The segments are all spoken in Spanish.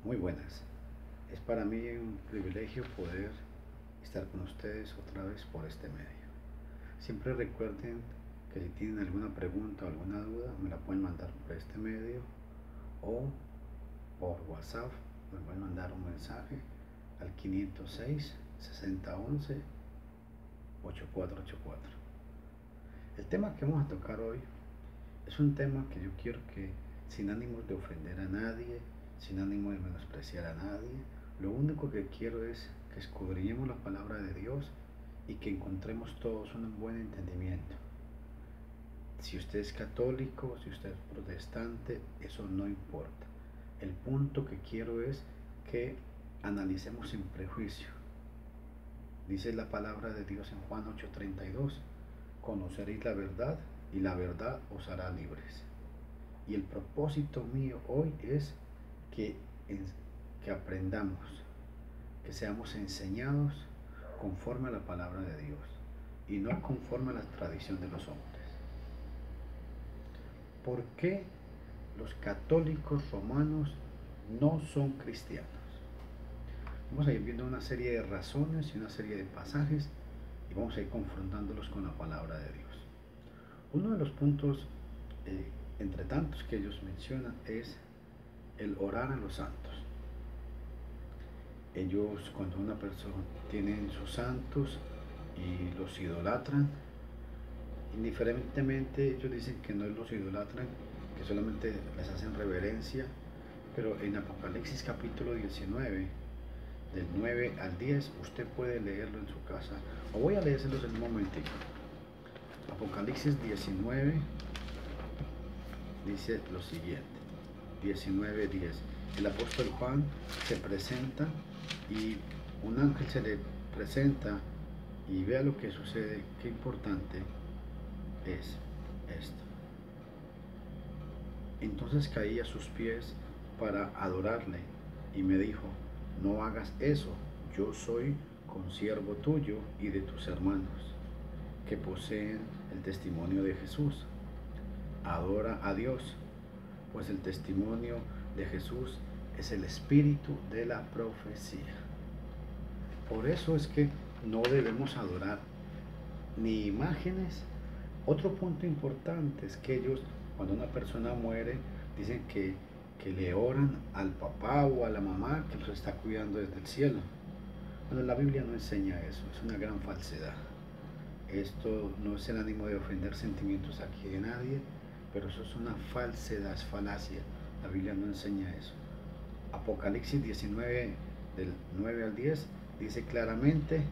Muy buenas. Es para mí un privilegio poder estar con ustedes otra vez por este medio. Siempre recuerden que si tienen alguna pregunta o alguna duda, me la pueden mandar por este medio o por WhatsApp. Me pueden mandar un mensaje al 506 6011 8484. El tema que vamos a tocar hoy es un tema que yo quiero que, sin ánimos de ofender a nadie, sin ánimo de menospreciar a nadie, lo único que quiero es que escudriñemos la palabra de Dios y que encontremos todos un buen entendimiento. Si usted es católico, si usted es protestante, eso no importa. El punto que quiero es que analicemos sin prejuicio. Dice la palabra de Dios en Juan 8:32, conoceréis la verdad y la verdad os hará libres. Y el propósito mío hoy es que, que aprendamos, que seamos enseñados conforme a la palabra de Dios y no conforme a la tradición de los hombres. ¿Por qué los católicos romanos no son cristianos? Vamos a ir viendo una serie de razones y una serie de pasajes y vamos a ir confrontándolos con la palabra de Dios. Uno de los puntos, entre tantos que ellos mencionan, es el orar a los santos. Ellos, cuando una persona tiene sus santos y los idolatran, indiferentemente ellos dicen que no los idolatran, que solamente les hacen reverencia, pero en Apocalipsis capítulo 19, del 9 al 10, usted puede leerlo en su casa, o voy a leérselos en un momentito. Apocalipsis 19 dice lo siguiente, 19:10. El apóstol Juan se presenta y un ángel se le presenta y vea lo que sucede. Qué importante es esto. Entonces caí a sus pies para adorarle y me dijo, no hagas eso, yo soy consiervo tuyo y de tus hermanos que poseen el testimonio de Jesús. Adora a Dios, pues el testimonio de Jesús es el espíritu de la profecía. Por eso es que no debemos adorar ni imágenes. Otro punto importante es que ellos, cuando una persona muere, dicen que le oran al papá o a la mamá que los está cuidando desde el cielo. Bueno, la Biblia no enseña eso, es una gran falsedad. Esto no es el ánimo de ofender sentimientos aquí de nadie, pero eso es una falsedad, es falacia. La Biblia no enseña eso. Apocalipsis 19, del 9 al 10, dice claramente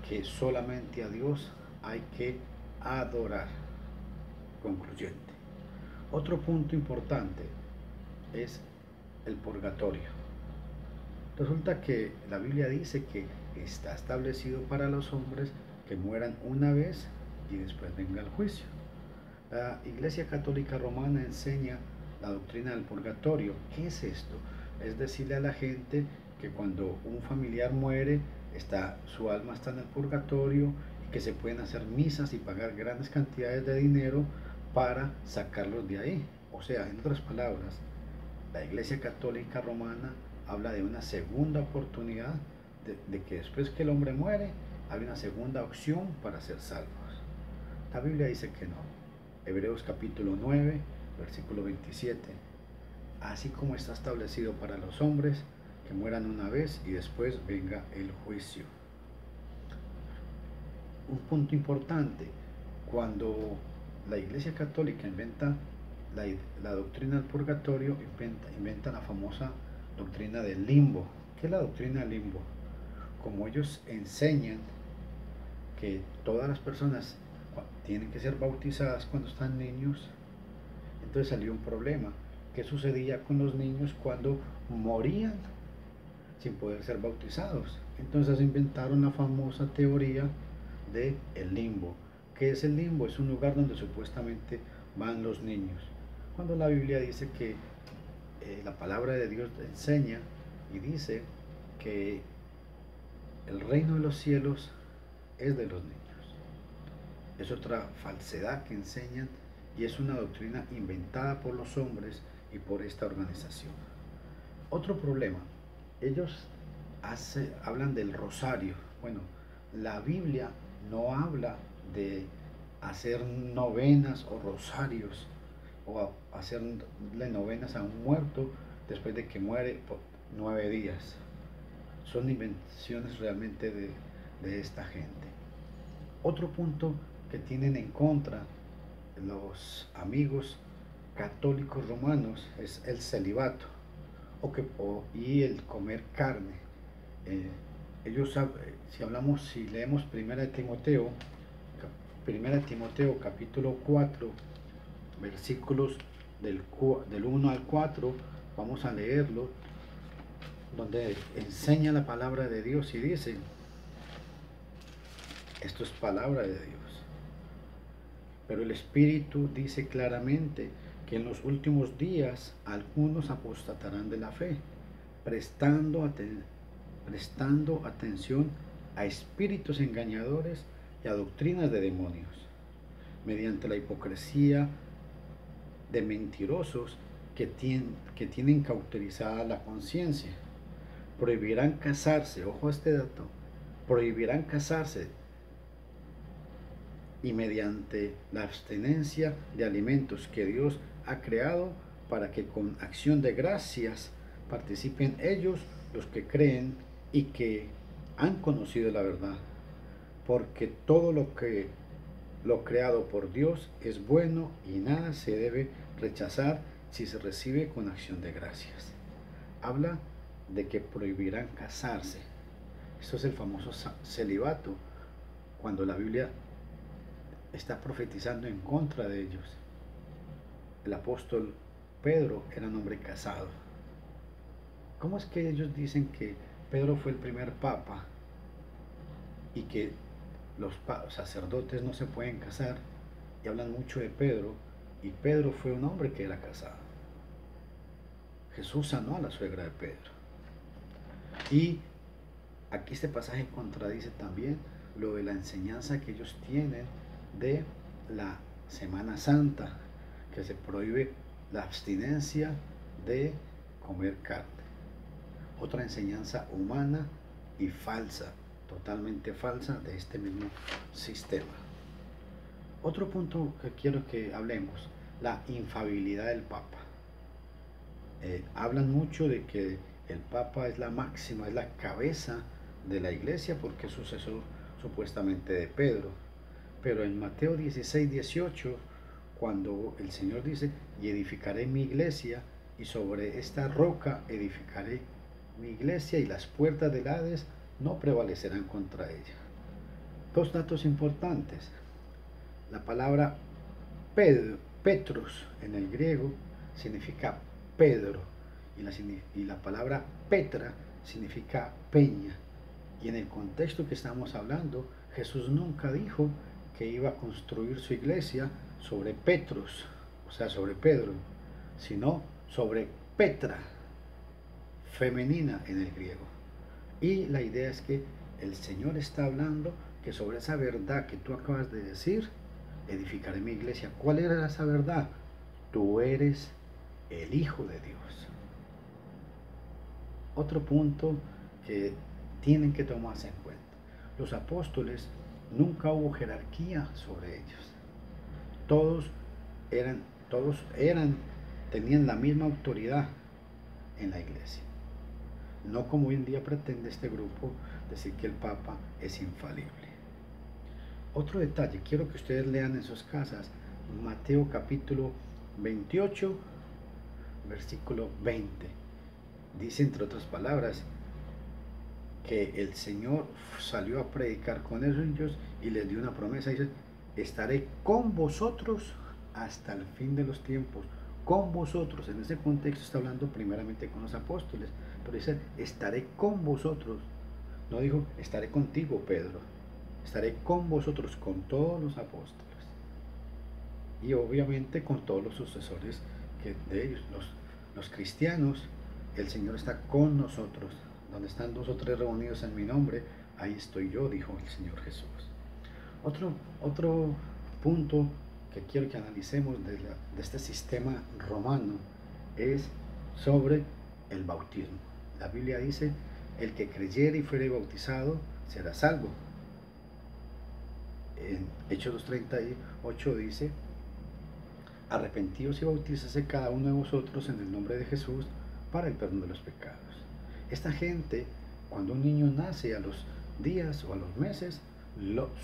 que solamente a Dios hay que adorar. Concluyente. Otro punto importante es el purgatorio. Resulta que la Biblia dice que está establecido para los hombres que mueran una vez y después venga el juicio. La Iglesia Católica Romana enseña la doctrina del purgatorio. ¿Qué es esto? Es decirle a la gente que cuando un familiar muere, su alma está en el purgatorio y que se pueden hacer misas y pagar grandes cantidades de dinero para sacarlos de ahí. O sea, en otras palabras, la Iglesia Católica Romana habla de una segunda oportunidad, de que después que el hombre muere, hay una segunda opción para ser salvos. La Biblia dice que no. Hebreos capítulo 9, versículo 27. Así como está establecido para los hombres que mueran una vez y después venga el juicio. Un punto importante, cuando la Iglesia Católica inventa la doctrina del purgatorio, inventa la famosa doctrina del limbo. ¿Qué es la doctrina del limbo? Como ellos enseñan que todas las personas tienen que ser bautizadas cuando están niños, entonces salió un problema. ¿Qué sucedía con los niños cuando morían sin poder ser bautizados? Entonces inventaron la famosa teoría de el limbo. ¿Qué es el limbo? Es un lugar donde supuestamente van los niños, cuando la Biblia dice que la palabra de Dios enseña y dice que el reino de los cielos es de los niños. Es otra falsedad que enseñan y es una doctrina inventada por los hombres y por esta organización. Otro problema, ellos hablan del rosario. Bueno, la Biblia no habla de hacer novenas o rosarios o hacerle novenas a un muerto después de que muere por 9 días. Son invenciones realmente de esta gente. Otro punto que tienen en contra los amigos católicos romanos es el celibato y el comer carne. Eh, si leemos Primera de Timoteo capítulo 4, versículos del 1 al 4, vamos a leerlo, donde enseña la palabra de Dios y dice, esto es palabra de Dios, pero el Espíritu dice claramente que en los últimos días algunos apostatarán de la fe, prestando atención a espíritus engañadores y a doctrinas de demonios, mediante la hipocresía de mentirosos que tienen cauterizada la conciencia. Prohibirán casarse, ojo a este dato, prohibirán casarse y mediante la abstinencia de alimentos que Dios ha creado para que con acción de gracias participen ellos los que creen y que han conocido la verdad, porque todo lo creado por Dios es bueno y nada se debe rechazar si se recibe con acción de gracias. Habla de que prohibirán casarse. Esto es el famoso celibato, cuando la Biblia está profetizando en contra de ellos. El apóstol Pedro era un hombre casado. ¿Cómo es que ellos dicen que Pedro fue el primer papa y que los sacerdotes no se pueden casar? Y hablan mucho de Pedro, y Pedro fue un hombre que era casado. Jesús sanó a la suegra de Pedro. Y aquí este pasaje contradice también lo de la enseñanza que ellos tienen de la Semana Santa, que se prohíbe la abstinencia de comer carne. Otra enseñanza humana y falsa, totalmente falsa, de este mismo sistema. Otro punto que quiero que hablemos, la infalibilidad del Papa. Hablan mucho de que el Papa es la máxima, es la cabeza de la iglesia porque es sucesor supuestamente de Pedro. Pero en Mateo 16, 18, cuando el Señor dice, y edificaré mi iglesia, y sobre esta roca edificaré mi iglesia, y las puertas del Hades no prevalecerán contra ella. Dos datos importantes. La palabra Petros en el griego significa Pedro, y la palabra Petra significa peña. Y en el contexto que estamos hablando, Jesús nunca dijo que iba a construir su iglesia sobre Petros, o sea, sobre Pedro, sino sobre Petra, femenina en el griego. Y la idea es que el Señor está hablando que sobre esa verdad que tú acabas de decir, edificaré mi iglesia. ¿Cuál era esa verdad? Tú eres el Hijo de Dios. Otro punto que tienen que tomarse en cuenta. Los apóstoles, nunca hubo jerarquía sobre ellos. Todos tenían la misma autoridad en la iglesia. No como hoy en día pretende este grupo decir que el Papa es infalible. Otro detalle, quiero que ustedes lean en sus casas Mateo capítulo 28, versículo 20. Dice, entre otras palabras, que el Señor salió a predicar con ellos y les dio una promesa. Dice, estaré con vosotros hasta el fin de los tiempos. Con vosotros, en ese contexto está hablando primeramente con los apóstoles, pero dice, estaré con vosotros. No dijo, estaré contigo, Pedro. Estaré con vosotros, con todos los apóstoles. Y obviamente con todos los sucesores de ellos, los cristianos. El Señor está con nosotros. Donde están 2 o 3 reunidos en mi nombre, ahí estoy yo, dijo el Señor Jesús. Otro punto que quiero que analicemos de este sistema romano es sobre el bautismo. La Biblia dice, el que creyere y fuere bautizado será salvo. En Hechos 2:38 dice, arrepentíos y bautízase cada uno de vosotros en el nombre de Jesús para el perdón de los pecados. Esta gente, cuando un niño nace a los días o a los meses,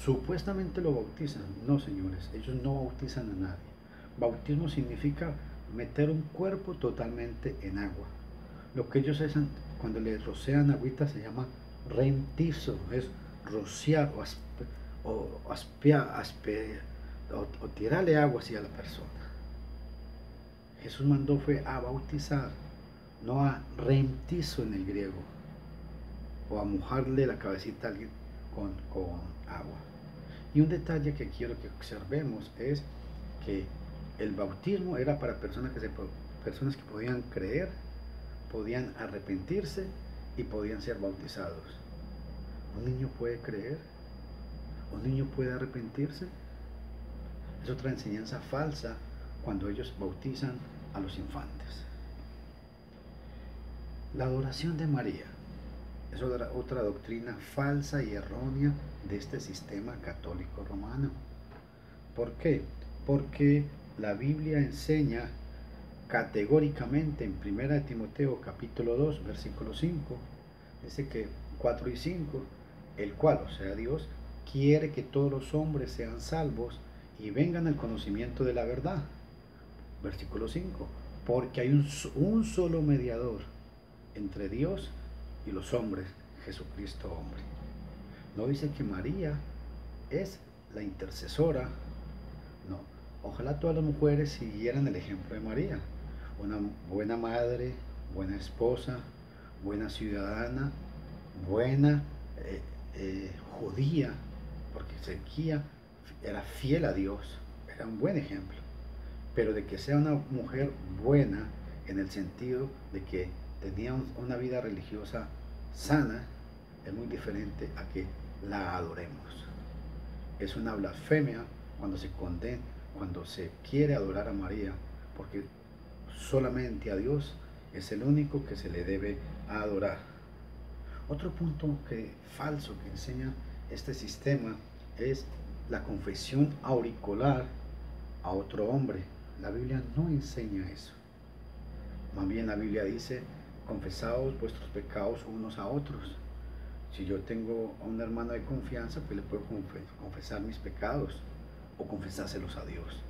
supuestamente lo bautizan. No, señores, ellos no bautizan a nadie. Bautismo significa meter un cuerpo totalmente en agua. Lo que ellos hacen cuando les rocian agüita se llama rentizo, es rociar o tirarle agua así a la persona. Jesús mandó fue a bautizar, no a rentizo en el griego, o a mojarle la cabecita a alguien con agua. Y un detalle que quiero que observemos es que el bautismo era para personas que podían creer, podían arrepentirse y podían ser bautizados. ¿Un niño puede creer? ¿Un niño puede arrepentirse? Es otra enseñanza falsa cuando ellos bautizan a los infantes. La adoración de María es otra doctrina falsa y errónea de este sistema católico romano. ¿Por qué? Porque la Biblia enseña categóricamente en 1 Timoteo capítulo 2 versículo 5, dice que 4 y 5, el cual, o sea Dios, quiere que todos los hombres sean salvos y vengan al conocimiento de la verdad. Versículo 5, porque hay un solo mediador entre Dios y los hombres, Jesucristo hombre. No dice que María es la intercesora, no. Ojalá todas las mujeres siguieran el ejemplo de María, una buena madre, buena esposa, buena ciudadana, buena judía, porque Ezequiel era fiel a Dios, era un buen ejemplo. Pero de que sea una mujer buena en el sentido de que tenía una vida religiosa sana, es muy diferente a que la adoremos. Es una blasfemia cuando se condena, cuando se quiere adorar a María, porque solamente a Dios es el único que se le debe adorar. Otro punto falso que enseña este sistema es la confesión auricular a otro hombre. La Biblia no enseña eso. Más bien la Biblia dice, confesaos vuestros pecados unos a otros. Si yo tengo a un hermano de confianza, pues le puedo confesar mis pecados o confesárselos a Dios.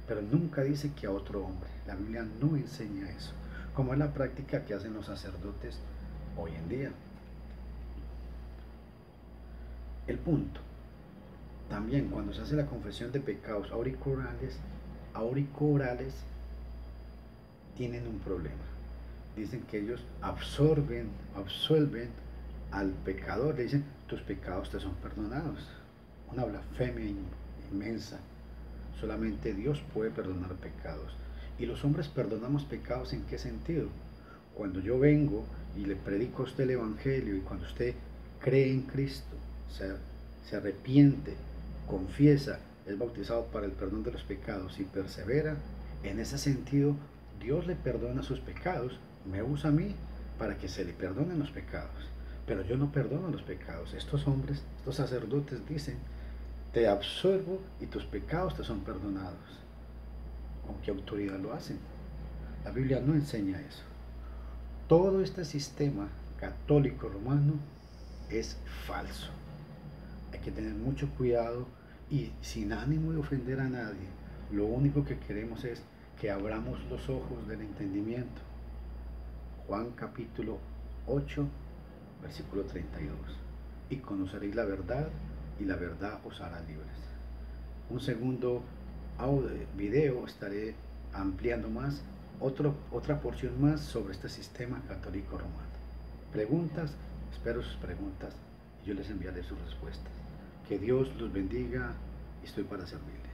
Pero nunca dice que a otro hombre. La Biblia no enseña eso, como es la práctica que hacen los sacerdotes hoy en día. El punto, también cuando se hace la confesión de pecados auriculares tienen un problema. Dicen que ellos absuelven al pecador, le dicen, tus pecados te son perdonados. Una blasfemia inmensa. Solamente Dios puede perdonar pecados. Y los hombres perdonamos pecados, ¿en qué sentido? Cuando yo vengo y le predico a usted el Evangelio, y cuando usted cree en Cristo, se arrepiente, confiesa, es bautizado para el perdón de los pecados y persevera, en ese sentido Dios le perdona sus pecados, me usa a mí para que se le perdonen los pecados, pero yo no perdono los pecados. Estos hombres, estos sacerdotes dicen, te absuelvo y tus pecados te son perdonados. ¿Con qué autoridad lo hacen? La Biblia no enseña eso. Todo este sistema católico romano es falso. Hay que tener mucho cuidado y sin ánimo de ofender a nadie. Lo único que queremos es que abramos los ojos del entendimiento. Juan capítulo 8, versículo 32. Y conoceréis la verdad, y la verdad os hará libres. Un segundo video estaré ampliando más, otra porción más sobre este sistema católico romano. Preguntas, espero sus preguntas y yo les enviaré sus respuestas. Que Dios los bendiga y estoy para servirles.